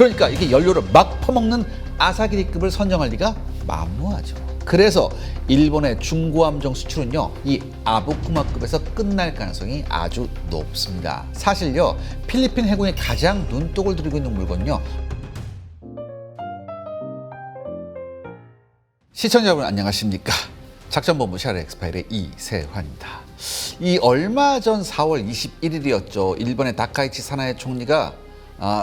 그러니까 이게 연료를 막 퍼먹는 아사기리급을 선정할 리가 만무하죠. 그래서 일본의 중고함정 수출은요, 이 아부쿠마급에서 끝날 가능성이 아주 높습니다. 사실요, 필리핀 해군이 가장 눈독을 들이고 있는 물건요, 시청자 여러분 안녕하십니까? 작전본부 샤르 엑스파일의 이세환입니다. 이 얼마 전 4월 21일이었죠. 일본의 다카이치 사나에 총리가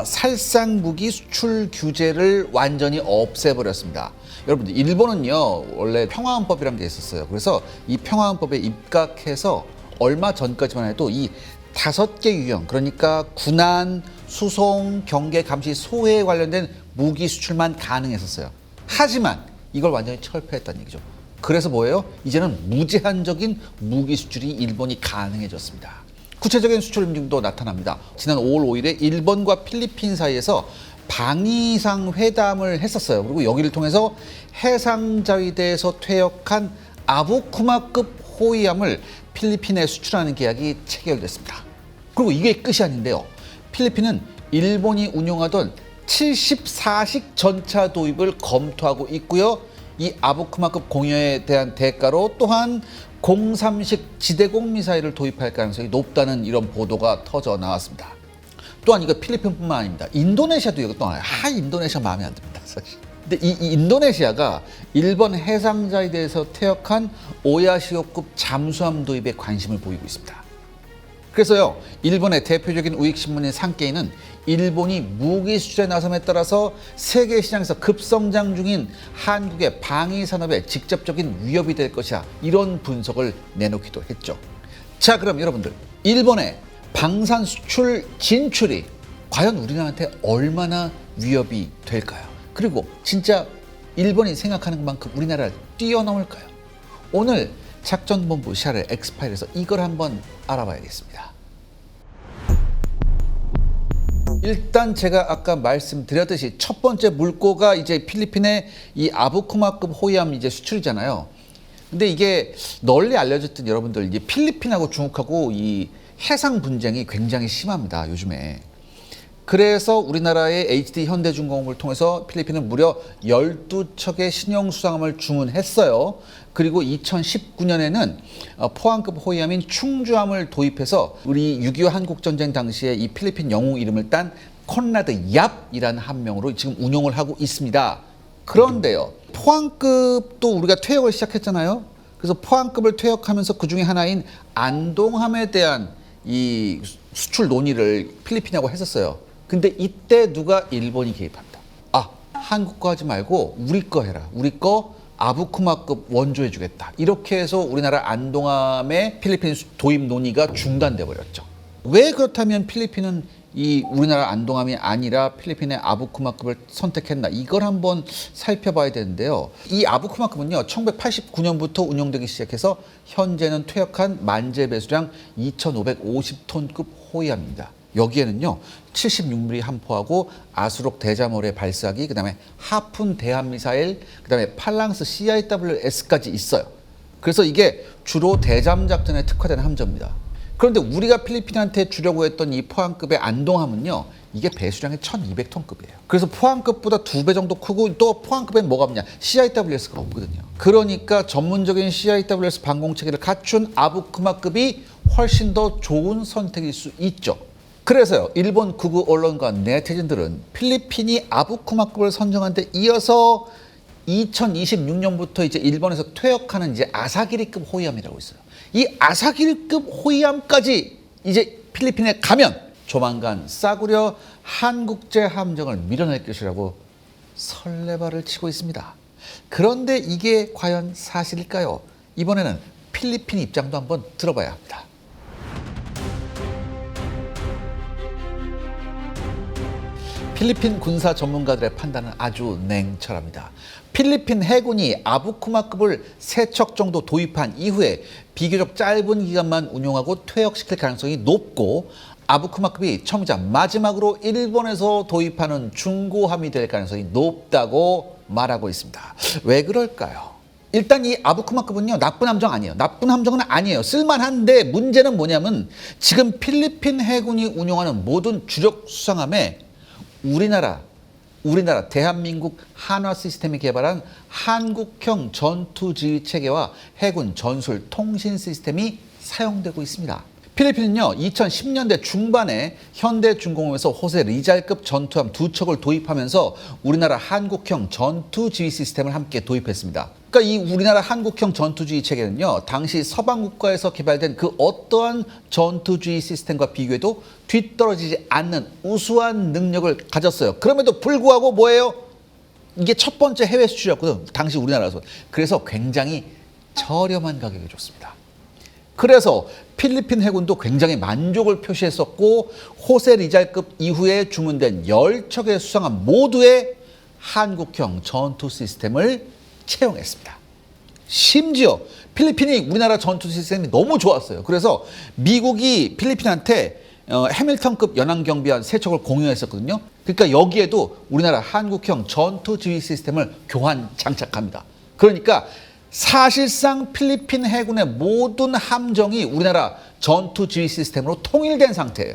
살상 무기 수출 규제를 완전히 없애버렸습니다. 여러분들, 일본은요 원래 평화헌법이라는 게 있었어요. 그래서 이 평화헌법에 입각해서 얼마 전까지만 해도 이 5개 유형, 그러니까 군안, 수송, 경계, 감시, 소해에 관련된 무기 수출만 가능했었어요. 하지만 이걸 완전히 철폐했다는 얘기죠. 그래서 뭐예요? 이제는 무제한적인 무기 수출이 일본이 가능해졌습니다. 구체적인 수출 움직임도 나타납니다. 지난 5월 5일에 일본과 필리핀 사이에서 방위상 회담을 했었어요. 그리고 여기를 통해서 해상자위대에서 퇴역한 아부쿠마급 호위함을 필리핀에 수출하는 계약이 체결됐습니다. 그리고 이게 끝이 아닌데요. 필리핀은 일본이 운용하던 74식 전차 도입을 검토하고 있고요. 이 아부쿠마급 공여에 대한 대가로 또한 03식 지대공 미사일을 도입할 가능성이 높다는 이런 보도가 터져 나왔습니다. 또한 이거 필리핀뿐만 아닙니다. 인도네시아도 이거 또 나와요. 인도네시아 마음에 안 듭니다, 사실. 근데 이 인도네시아가 일본 해상자위대에서 퇴역한 오야시오급 잠수함 도입에 관심을 보이고 있습니다. 그래서요, 일본의 대표적인 우익신문인 산케이는 일본이 무기 수출에 나섬에 따라서 세계 시장에서 급성장 중인 한국의 방위 산업에 직접적인 위협이 될 것이야, 이런 분석을 내놓기도 했죠. 자, 그럼 여러분들, 일본의 방산 수출 진출이 과연 우리나라한테 얼마나 위협이 될까요? 그리고 진짜 일본이 생각하는 것만큼 우리나라를 뛰어넘을까요? 오늘 작전본부 샤르 엑스파일에서 이걸 한번 알아봐야겠습니다. 일단 제가 아까 말씀드렸듯이 첫 번째 물꼬가 이제 필리핀의 이 아부쿠마급 호위함 이제 수출이잖아요. 근데 이게 널리 알려졌던, 여러분들, 이제 필리핀하고 중국하고 이 해상 분쟁이 굉장히 심합니다, 요즘에. 그래서 우리나라의 HD 현대중공업을 통해서 필리핀은 무려 12척의 신형 수상함을 주문했어요. 그리고 2019년에는 포항급 호위함인 충주함을 도입해서 우리 6.25 한국전쟁 당시에 이 필리핀 영웅 이름을 딴 콘라드 얍이라는 함명으로 지금 운용을 하고 있습니다. 그런데요, 포항급도 우리가 퇴역을 시작했잖아요. 그래서 포항급을 퇴역하면서 그 중에 하나인 안동함에 대한 이 수출 논의를 필리핀하고 했었어요. 근데 이때 누가? 일본이 개입합니다. 한국 거 하지 말고 우리 거 해라. 우리 거 아부쿠마급 원조해 주겠다. 이렇게 해서 우리나라 안동함의 필리핀 도입 논의가 중단돼 버렸죠. 왜 그렇다면 필리핀은 이 우리나라 안동함이 아니라 필리핀의 아부쿠마급을 선택했나? 이걸 한번 살펴봐야 되는데요. 이 아부쿠마급은요, 1989년부터 운용되기 시작해서 현재는 퇴역한 만재 배수량 2,550톤급 호위함입니다. 여기에는요, 76mm 함포하고 아수록 대자모래 발사기, 그다음에 하푼 대함미사일, 그다음에 팔랑스 CIWS까지 있어요. 그래서 이게 주로 대잠 작전에 특화된 함정입니다. 그런데 우리가 필리핀한테 주려고 했던 이 포항급의 안동함은요, 이게 배수량이 1200톤급이에요. 그래서 포항급보다 2배 정도 크고, 또 포항급엔 뭐가 없냐? CIWS가 없거든요. 그러니까 전문적인 CIWS 방공체계를 갖춘 아부쿠마급이 훨씬 더 좋은 선택일 수 있죠. 그래서요, 일본 극우 언론과 네티즌들은 필리핀이 아부쿠마급을 선정한 데 이어서 2026년부터 이제 일본에서 퇴역하는 이제 아사기리급 호위함이라고 있어요. 이 아사기리급 호위함까지 이제 필리핀에 가면 조만간 싸구려 한국제 함정을 밀어낼 것이라고 설레발을 치고 있습니다. 그런데 이게 과연 사실일까요? 이번에는 필리핀 입장도 한번 들어봐야 합니다. 필리핀 군사 전문가들의 판단은 아주 냉철합니다. 필리핀 해군이 아부쿠마급을 3척 정도 도입한 이후에 비교적 짧은 기간만 운용하고 퇴역시킬 가능성이 높고, 아부쿠마급이 처음이자 마지막으로 일본에서 도입하는 중고함이 될 가능성이 높다고 말하고 있습니다. 왜 그럴까요? 일단 이 아부쿠마급은요, 나쁜 함정 아니에요. 나쁜 함정은 아니에요. 쓸만한데 문제는 뭐냐면, 지금 필리핀 해군이 운용하는 모든 주력 수상함에 우리나라 우리나라 대한민국 한화 시스템이 개발한 한국형 전투지휘 체계와 해군 전술 통신 시스템이 사용되고 있습니다. 필리핀은요, 2010년대 중반에 현대중공업에서 호세 리잘급 전투함 2척을 도입하면서 우리나라 한국형 전투지휘 시스템을 함께 도입했습니다. 그러니까 이 우리나라 한국형 전투지휘 체계는요, 당시 서방 국가에서 개발된 그 어떠한 전투지휘 시스템과 비교해도 뒤떨어지지 않는 우수한 능력을 가졌어요. 그럼에도 불구하고 뭐예요? 이게 첫 번째 해외 수출이었거든, 당시 우리나라에서. 그래서 굉장히 저렴한 가격에 줬습니다. 그래서 필리핀 해군도 굉장히 만족을 표시했었고, 호세 리잘급 이후에 주문된 10척의 수상함 모두의 한국형 전투 시스템을 채용했습니다. 심지어 필리핀이 우리나라 전투 시스템이 너무 좋았어요. 그래서 미국이 필리핀한테 해밀턴급 연안경비함 3척을 공유했었거든요. 그러니까 여기에도 우리나라 한국형 전투 지휘 시스템을 교환 장착합니다. 그러니까 사실상 필리핀 해군의 모든 함정이 우리나라 전투 지휘 시스템으로 통일된 상태예요.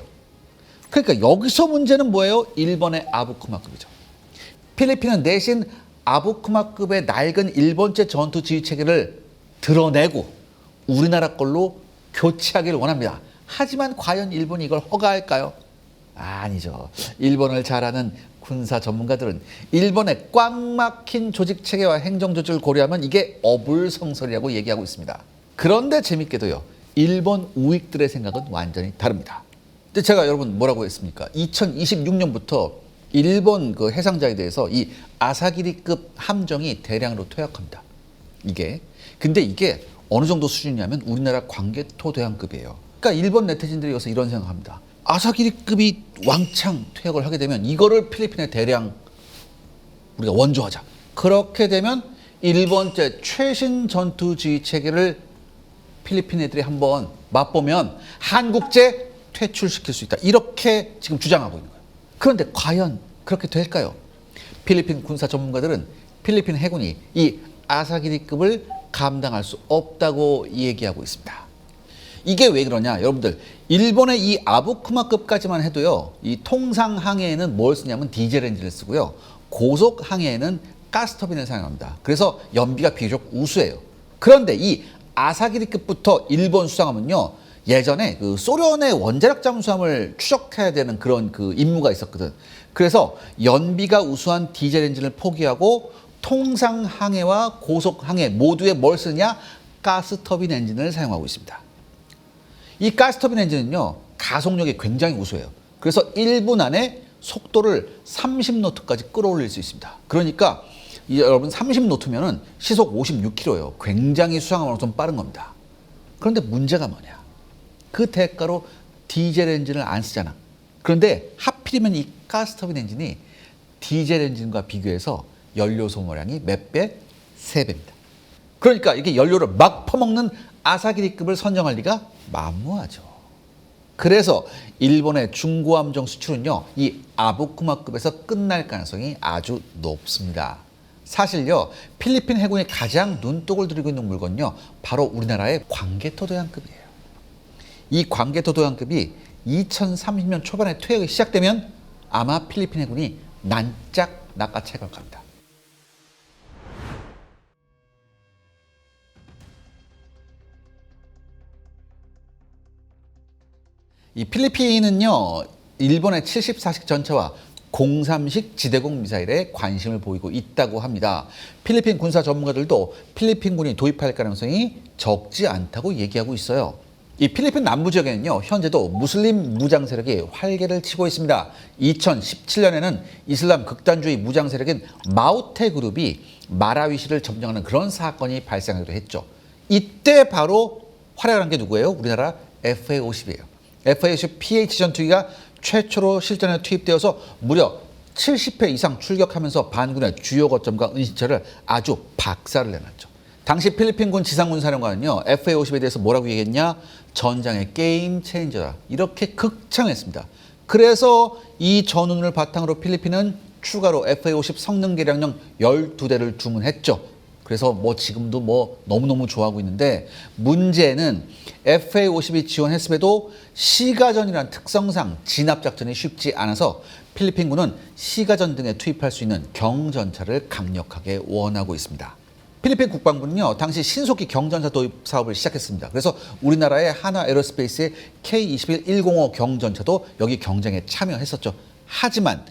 그러니까 여기서 문제는 뭐예요? 일본의 아부쿠마급이죠. 필리핀은 내신 아부쿠마급의 낡은 일본제 전투 지휘 체계를 드러내고 우리나라 걸로 교체하기를 원합니다. 하지만 과연 일본이 이걸 허가할까요? 아니죠. 일본을 잘 아는 군사 전문가들은 일본의 꽉 막힌 조직 체계와 행정 조직을 고려하면 이게 어불성설이라고 얘기하고 있습니다. 그런데 재밌게도요, 일본 우익들의 생각은 완전히 다릅니다. 근데 제가 여러분 뭐라고 했습니까? 2026년부터 일본 그 해상자에 대해서 이 아사기리급 함정이 대량으로 퇴역합니다. 근데 이게 어느 정도 수준이냐면 우리나라 광개토 대함급이에요. 그러니까 일본 네티즌들이 여기서 이런 생각합니다. 아사기리급이 왕창 퇴역을 하게 되면 이거를 필리핀에 대량 우리가 원조하자. 그렇게 되면 일본제 최신 전투지휘 체계를 필리핀 애들이 한번 맛보면 한국제 퇴출시킬 수 있다. 이렇게 지금 주장하고 있는 거예요. 그런데 과연 그렇게 될까요? 필리핀 군사 전문가들은 필리핀 해군이 이 아사기리급을 감당할 수 없다고 얘기하고 있습니다. 이게 왜 그러냐? 여러분들, 일본의 이 아부쿠마급까지만 해도요, 이 통상 항해에는 뭘 쓰냐면 디젤 엔진을 쓰고요, 고속 항해에는 가스터빈을 사용합니다. 그래서 연비가 비교적 우수해요. 그런데 이 아사기리급부터 일본 수상함은요, 예전에 그 소련의 원자력 잠수함을 추적해야 되는 그런 그 임무가 있었거든. 그래서 연비가 우수한 디젤 엔진을 포기하고 통상 항해와 고속 항해 모두에 뭘 쓰냐? 가스터빈 엔진을 사용하고 있습니다. 이 가스터빈 엔진은요, 가속력이 굉장히 우수해요. 그래서 1분 안에 속도를 30노트까지 끌어올릴 수 있습니다. 그러니까 여러분 30노트면은 시속 56km예요. 굉장히 수상함으로 좀 빠른 겁니다. 그런데 문제가 뭐냐? 그 대가로 디젤 엔진을 안 쓰잖아. 그런데 하필이면 이 가스터빈 엔진이 디젤 엔진과 비교해서 연료 소모량이 몇 배? 3배입니다. 그러니까 이게 연료를 막 퍼먹는 아사기리급을 선정할 리가 만무하죠. 그래서 일본의 중고함정 수출은요, 이 아부쿠마급에서 끝날 가능성이 아주 높습니다. 사실요, 필리핀 해군이 가장 눈독을 들이고 있는 물건요, 바로 우리나라의 광개토 도양급이에요. 이 광개토 도양급이 2030년 초반에 퇴역이 시작되면 아마 필리핀 해군이 난짝 낚아채갈 겁니다. 이 필리핀은요, 일본의 74식 전차와 03식 지대공 미사일에 관심을 보이고 있다고 합니다. 필리핀 군사 전문가들도 필리핀군이 도입할 가능성이 적지 않다고 얘기하고 있어요. 이 필리핀 남부 지역에는요, 현재도 무슬림 무장 세력이 활개를 치고 있습니다. 2017년에는 이슬람 극단주의 무장 세력인 마우테 그룹이 마라위시를 점령하는 그런 사건이 발생하기도 했죠. 이때 바로 활약한 게 누구예요? 우리나라 FA-50이에요. FA-50 PH 전투기가 최초로 실전에 투입되어서 무려 70회 이상 출격하면서 반군의 주요 거점과 은신처를 아주 박살을 내놨죠. 당시 필리핀군 지상군 사령관은요, FA-50에 대해서 뭐라고 얘기했냐? 전장의 게임 체인저다. 이렇게 극찬했습니다. 그래서 이 전운을 바탕으로 필리핀은 추가로 FA-50 성능 개량용 12대를 주문했죠. 그래서 뭐 지금도 뭐 너무너무 좋아하고 있는데 문제는 FA-52 지원했음에도 시가전이라는 특성상 진압작전이 쉽지 않아서 필리핀군은 시가전 등에 투입할 수 있는 경전차를 강력하게 원하고 있습니다. 필리핀 국방부는요, 당시 신속히 경전차 도입 사업을 시작했습니다. 그래서 우리나라의 한화 에어로스페이스의 K-21-105 경전차도 여기 경쟁에 참여했었죠. 하지만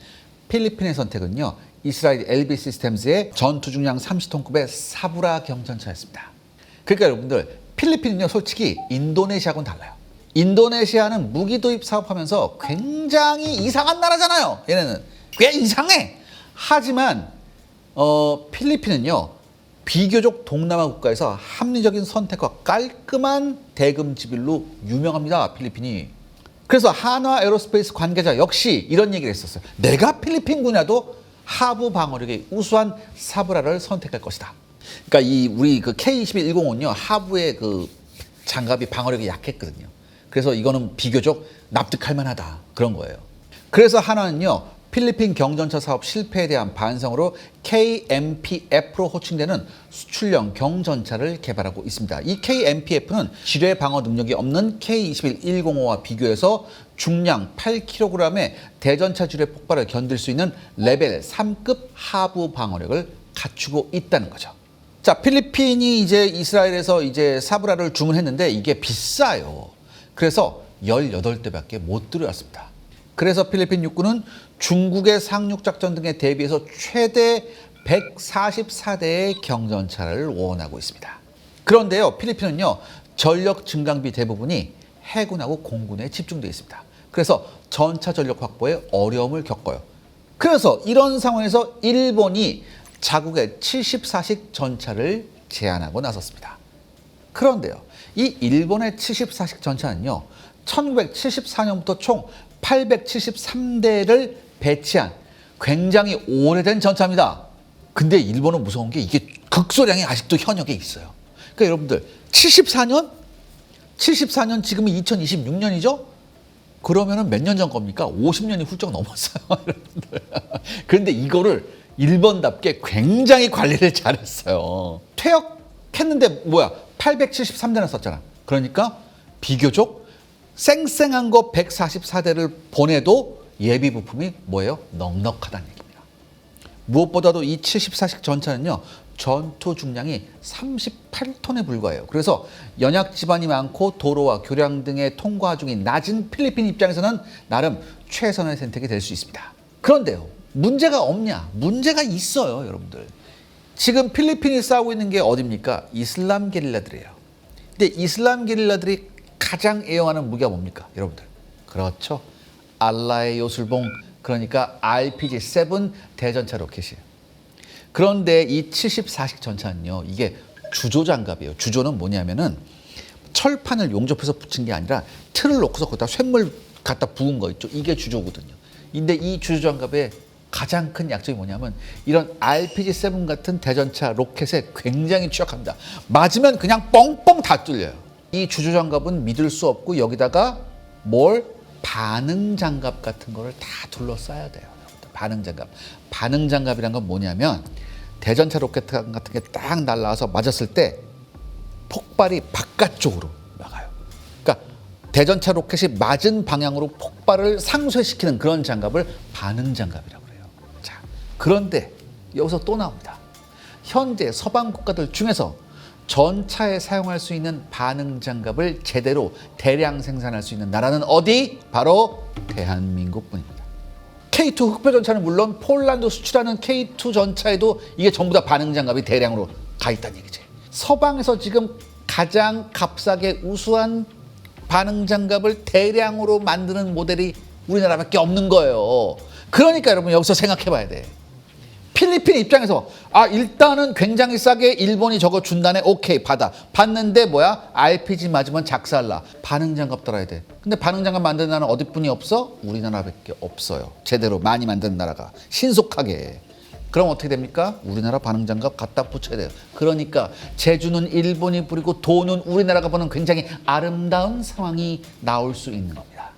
필리핀의 선택은요, 이스라엘 LB 시스템즈의 전투 중량 30톤급의 사브라 경전차였습니다. 그러니까 여러분들, 필리핀은요, 솔직히 인도네시아하고는 달라요. 인도네시아는 무기 도입 사업하면서 굉장히 이상한 나라잖아요. 얘네는 꽤 이상해. 하지만 필리핀은요, 비교적 동남아 국가에서 합리적인 선택과 깔끔한 대금 지불로 유명합니다. 필리핀이. 그래서 한화 에어로스페이스 관계자 역시 이런 얘기를 했었어요. 내가 필리핀군이라도 하부 방어력이 우수한 사브라를 선택할 것이다. 그러니까 우리 그 K-21-105는요, 하부의 그 장갑이 방어력이 약했거든요. 그래서 이거는 비교적 납득할 만하다. 그런 거예요. 그래서 한화는요, 필리핀 경전차 사업 실패에 대한 반성으로 KMPF로 호칭되는 수출형 경전차를 개발하고 있습니다. 이 KMPF는 지뢰 방어 능력이 없는 K-21-105와 비교해서 중량 8kg의 대전차 지뢰 폭발을 견딜 수 있는 레벨 3급 하부 방어력을 갖추고 있다는 거죠. 자, 필리핀이 이제 이스라엘에서 이제 사브라를 주문했는데 이게 비싸요. 그래서 18대밖에 못 들여왔습니다. 그래서 필리핀 육군은 중국의 상륙작전 등에 대비해서 최대 144대의 경전차를 원하고 있습니다. 그런데요, 필리핀은요, 전력 증강비 대부분이 해군하고 공군에 집중되어 있습니다. 그래서 전차 전력 확보에 어려움을 겪어요. 그래서 이런 상황에서 일본이 자국의 74식 전차를 제안하고 나섰습니다. 그런데요, 이 일본의 74식 전차는요, 1974년부터 총 873대를 배치한 굉장히 오래된 전차입니다. 근데 일본은 무서운 게 이게 극소량이 아직도 현역에 있어요. 그러니까 여러분들 74년 지금은 2026년이죠? 그러면은 몇 년 전 겁니까? 50년이 훌쩍 넘었어요, 여러분들. 그런데 이거를 일본답게 굉장히 관리를 잘했어요. 퇴역했는데 873대나 썼잖아. 그러니까 비교적 쌩쌩한 거 144대를 보내도 예비 부품이 넉넉하다는 얘기입니다. 무엇보다도 이 74식 전차는요, 전투 중량이 38톤에 불과해요. 그래서 연약 지반이 많고 도로와 교량 등의 통과 중이 낮은 필리핀 입장에서는 나름 최선의 선택이 될 수 있습니다. 그런데요, 문제가 없냐? 문제가 있어요, 여러분들. 지금 필리핀이 싸우고 있는 게 어딥니까? 이슬람 게릴라들이에요. 근데 이슬람 게릴라들이 가장 애용하는 무기가 뭡니까, 여러분들? 그렇죠. 알라의 요술봉, 그러니까 RPG-7 대전차 로켓이에요. 그런데 이 74식 전차는요, 이게 주조장갑이에요. 주조는 뭐냐면은 철판을 용접해서 붙인 게 아니라 틀을 놓고서 거기다 쇳물 갖다 부은 거 있죠. 이게 주조거든요. 근데 이 주조장갑의 가장 큰 약점이 뭐냐면 이런 RPG-7 같은 대전차 로켓에 굉장히 취약합니다. 맞으면 그냥 뻥뻥 다 뚫려요. 이 주조장갑은 믿을 수 없고 여기다가 반응장갑 같은 거를 다 둘러싸야 돼요. 반응장갑. 반응장갑이란 건 뭐냐면 대전차 로켓 같은 게 딱 날라와서 맞았을 때 폭발이 바깥쪽으로 나가요. 그러니까 대전차 로켓이 맞은 방향으로 폭발을 상쇄시키는 그런 장갑을 반응장갑이라고 해요. 자, 그런데 여기서 또 나옵니다. 현재 서방 국가들 중에서 전차에 사용할 수 있는 반응장갑을 제대로 대량 생산할 수 있는 나라는 어디? 바로 대한민국뿐입니다. K2 흑표전차는 물론 폴란드 수출하는 K2 전차에도 이게 전부 다 반응장갑이 대량으로 가 있다는 얘기지. 서방에서 지금 가장 값싸게 우수한 반응장갑을 대량으로 만드는 모델이 우리나라밖에 없는 거예요. 그러니까 여러분 여기서 생각해 봐야 돼. 필리핀 입장에서 일단은 굉장히 싸게 일본이 저거 준다네. 오케이, 받는데 RPG 맞으면 작살나. 반응장갑 달아야 돼. 근데 반응장갑 만드는 나라는 어디뿐이 없어? 우리나라밖에 없어요. 제대로 많이 만드는 나라가 신속하게. 그럼 어떻게 됩니까? 우리나라 반응장갑 갖다 붙여야 돼요. 그러니까 제주는 일본이 부리고 도는 우리나라가 보는 굉장히 아름다운 상황이 나올 수 있는 겁니다.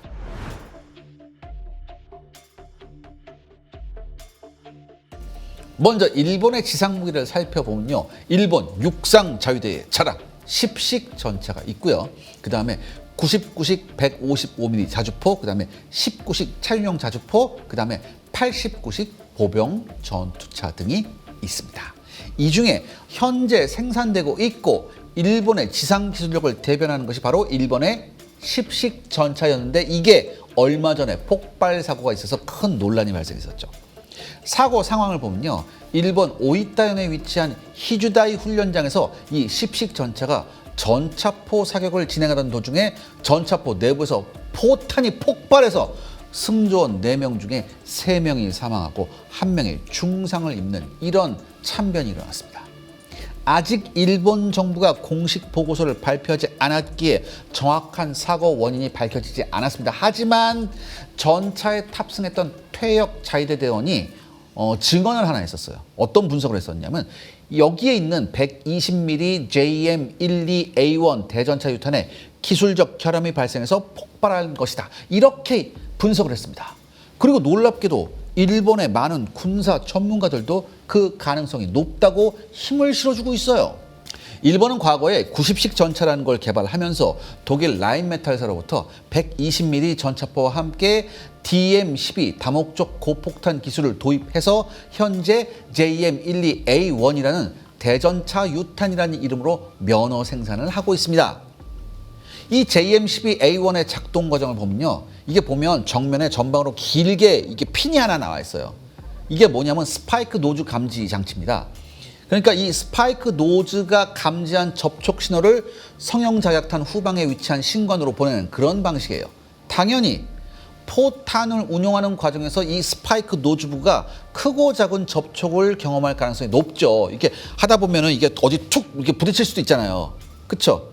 먼저 일본의 지상 무기를 살펴보면요. 일본 육상 자위대의 자랑 10식 전차가 있고요. 그 다음에 99식 155mm 자주포, 그 다음에 19식 차륜형 자주포, 그 다음에 89식 보병 전투차 등이 있습니다. 이 중에 현재 생산되고 있고 일본의 지상 기술력을 대변하는 것이 바로 일본의 10식 전차였는데 이게 얼마 전에 폭발 사고가 있어서 큰 논란이 발생했었죠. 사고 상황을 보면요. 일본 오이타현에 위치한 히주다이 훈련장에서 이 10식 전차가 전차포 사격을 진행하던 도중에 전차포 내부에서 포탄이 폭발해서 승조원 4명 중에 3명이 사망하고 1명이 중상을 입는 이런 참변이 일어났습니다. 아직 일본 정부가 공식 보고서를 발표하지 않았기에 정확한 사고 원인이 밝혀지지 않았습니다. 하지만 전차에 탑승했던 퇴역 자위대 대원이 증언을 하나 했었어요. 어떤 분석을 했었냐면 여기에 있는 120mm JM12A1 대전차 유탄에 기술적 결함이 발생해서 폭발한 것이다. 이렇게 분석을 했습니다. 그리고 놀랍게도 일본의 많은 군사 전문가들도 그 가능성이 높다고 힘을 실어주고 있어요. 일본은 과거에 90식 전차라는 걸 개발하면서 독일 라인메탈사로부터 120mm 전차포와 함께 DM-12 다목적 고폭탄 기술을 도입해서 현재 JM12A1이라는 대전차 유탄이라는 이름으로 면허 생산을 하고 있습니다. 이 JM12A1의 작동 과정을 보면요. 이게 보면 정면에 전방으로 길게 이게 핀이 하나 나와 있어요. 이게 뭐냐면 스파이크 노즈 감지 장치입니다. 그러니까 이 스파이크 노즈가 감지한 접촉 신호를 성형 자약탄 후방에 위치한 신관으로 보내는 그런 방식이에요. 당연히 포탄을 운용하는 과정에서 이 스파이크 노즈부가 크고 작은 접촉을 경험할 가능성이 높죠. 이렇게 하다 보면은 이게 어디 툭 이렇게 부딪힐 수도 있잖아요. 그렇죠?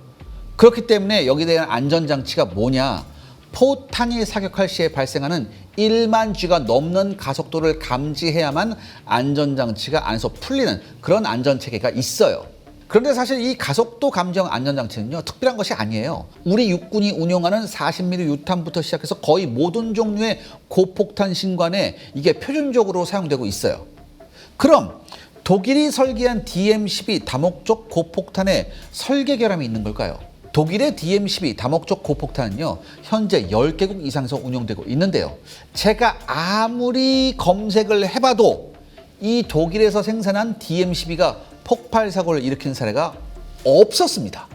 그렇기 때문에 여기에 대한 안전장치가 뭐냐? 포탄이 사격할 시에 발생하는 1만 G가 넘는 가속도를 감지해야만 안전장치가 안에서 풀리는 그런 안전체계가 있어요. 그런데 사실 이 가속도 감지형 안전장치는요, 특별한 것이 아니에요. 우리 육군이 운용하는 40mm 유탄부터 시작해서 거의 모든 종류의 고폭탄 신관에 이게 표준적으로 사용되고 있어요. 그럼 독일이 설계한 DM-12 다목적 고폭탄에 설계 결함이 있는 걸까요? 독일의 DM-12 다목적 고폭탄은요, 현재 10개국 이상에서 운용되고 있는데요. 제가 아무리 검색을 해봐도 이 독일에서 생산한 DM-12가 폭발 사고를 일으킨 사례가 없었습니다.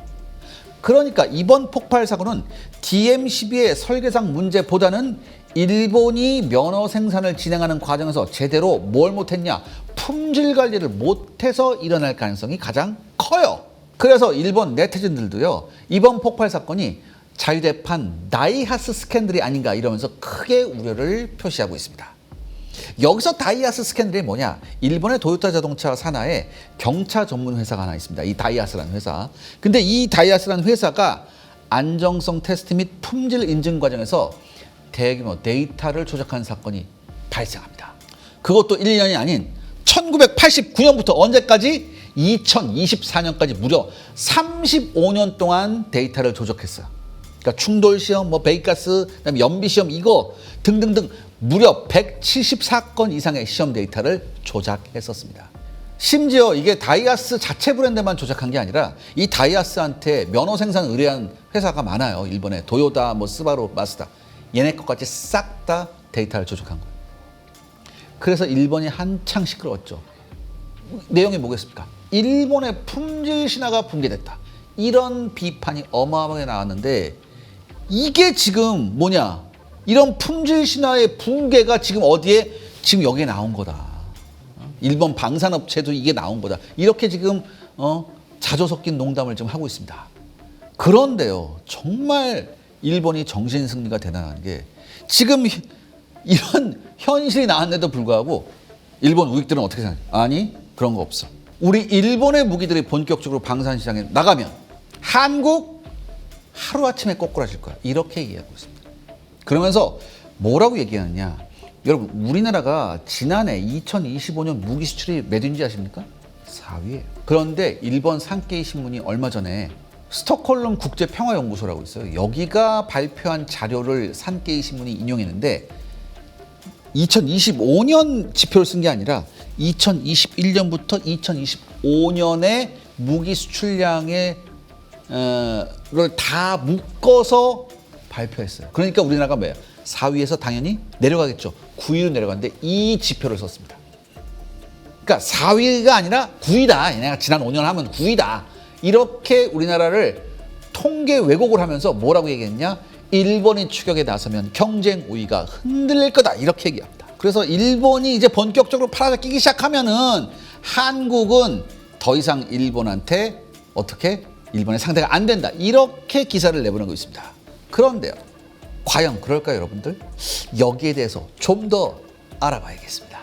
그러니까 이번 폭발 사고는 DM-12의 설계상 문제보다는 일본이 면허 생산을 진행하는 과정에서 제대로 뭘 못했냐, 품질 관리를 못해서 일어날 가능성이 가장 커요. 그래서 일본 네티즌들도요, 이번 폭발 사건이 자유대판 다이하스 스캔들이 아닌가 이러면서 크게 우려를 표시하고 있습니다. 여기서 다이하스 스캔들이 뭐냐? 일본의 도요타 자동차 산하에 경차 전문 회사가 하나 있습니다. 이 다이하스라는 회사. 근데 이 다이하스라는 회사가 안정성 테스트 및 품질 인증 과정에서 대규모 데이터를 조작한 사건이 발생합니다. 그것도 1년이 아닌 1989년부터 언제까지? 2024년까지 무려 35년 동안 데이터를 조작했어요. 그러니까 충돌 시험, 배기가스, 그다음에 연비 시험 이거 등등등 무려 174건 이상의 시험 데이터를 조작했었습니다. 심지어 이게 다이하스 자체 브랜드만 조작한 게 아니라 이 다이하스한테 면허 생산 의뢰한 회사가 많아요. 일본에 도요타, 스바루, 마쓰다 얘네 것까지 싹 다 데이터를 조작한 거예요. 그래서 일본이 한창 시끄러웠죠. 내용이 뭐겠습니까? 일본의 품질 신화가 붕괴됐다. 이런 비판이 어마어마하게 나왔는데 이게 지금 뭐냐? 이런 품질 신화의 붕괴가 지금 어디에? 지금 여기에 나온 거다. 일본 방산업체도 이게 나온 거다. 이렇게 지금 자조 섞인 농담을 좀 하고 있습니다. 그런데요, 정말 일본이 정신승리가 대단한 게 지금 이런 현실이 나왔는데도 불구하고 일본 우익들은 어떻게 생각해요? 아니, 그런 거 없어. 우리 일본의 무기들이 본격적으로 방산시장에 나가면 한국 하루아침에 꼬꾸라질 거야. 이렇게 얘기하고 있습니다. 그러면서 뭐라고 얘기하느냐. 여러분, 우리나라가 지난해 2025년 무기 수출이 몇 위인지 아십니까? 4위예요. 그런데 일본 산케이 신문이 얼마 전에 스톡홀름 국제평화연구소라고 있어요. 여기가 발표한 자료를 산케이 신문이 인용했는데 2025년 지표를 쓴 게 아니라 2021년부터 2025년의 무기 수출량의 를 다 묶어서 발표했어요. 그러니까 우리나라가 뭐예요? 4위에서 당연히 내려가겠죠. 9위로 내려갔는데 이 지표를 썼습니다. 그러니까 4위가 아니라 9위다. 얘네가 지난 5년 하면 9위다. 이렇게 우리나라를 통계 왜곡을 하면서 뭐라고 얘기했냐? 일본이 추격에 나서면 경쟁 우위가 흔들릴 거다. 이렇게 얘기합니다. 그래서 일본이 이제 본격적으로 팔아끼기 시작하면은 한국은 더 이상 일본한테 어떻게? 일본의 상대가 안 된다. 이렇게 기사를 내보내고 있습니다. 그런데요. 과연 그럴까요, 여러분들? 여기에 대해서 좀 더 알아봐야겠습니다.